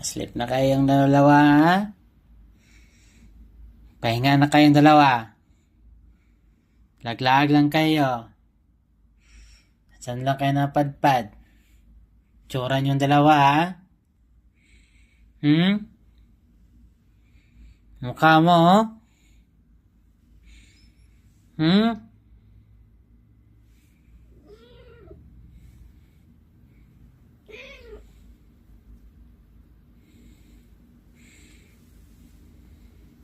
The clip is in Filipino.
Sleep na kayong dalawa, ha? Pahinga na kayong dalawa. Laglag lang kayo. Saan lang kayo napadpad? Tsura niyong dalawa, ha? Mukha mo, oh?